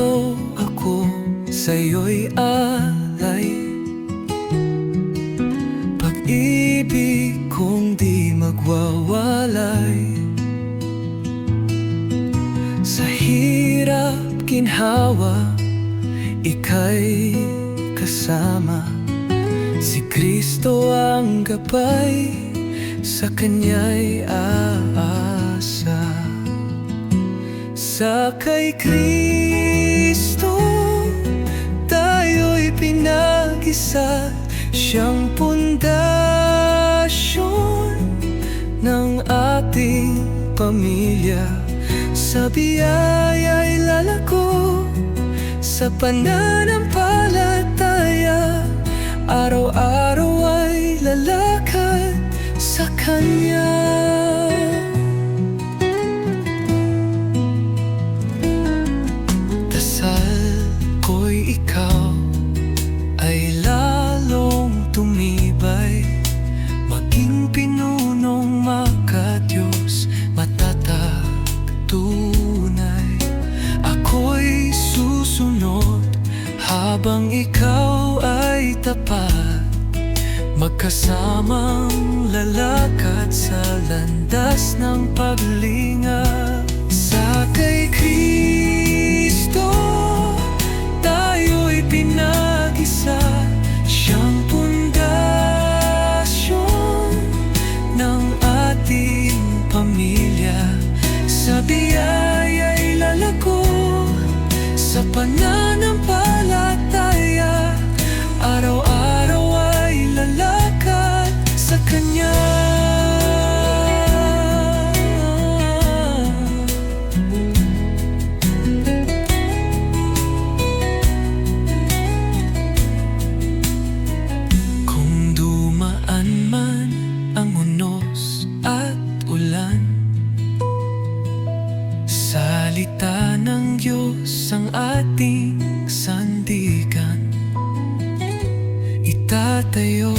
Kristo, ako sa'yo'y alay. Pag-ibig kong di magwawalay. Sa hirap, ginhawa, ika'y kasama. Si Kristo ang gabay, sa Kanya'y aasa. Sa kay Kristo, tayo'y pinag-isa. Siyang pundasyon ng ating pamilya. Sa biyaya'y lalako, sa pananampalataya. Araw-araw ay lalakad sa Kanya. Dasal ko'y ikaw ay lalong tumibay, maging pinunong makadiyos, matatag tunay. Ako'y susunod habang ikaw ay tapat, magkasamang lalakad sa landas ng paglingap. Sa kay Kristo, tayo'y pinag-isa. Siyang pundasyon ng ating pamilya. Sa biyaya'y lalako, sa pananampalataya. Araw-araw ay lalakad sa Kanya. Kung dumaan man ang unos at ulan, salita ng Diyos ang ating sandigan. Itatayo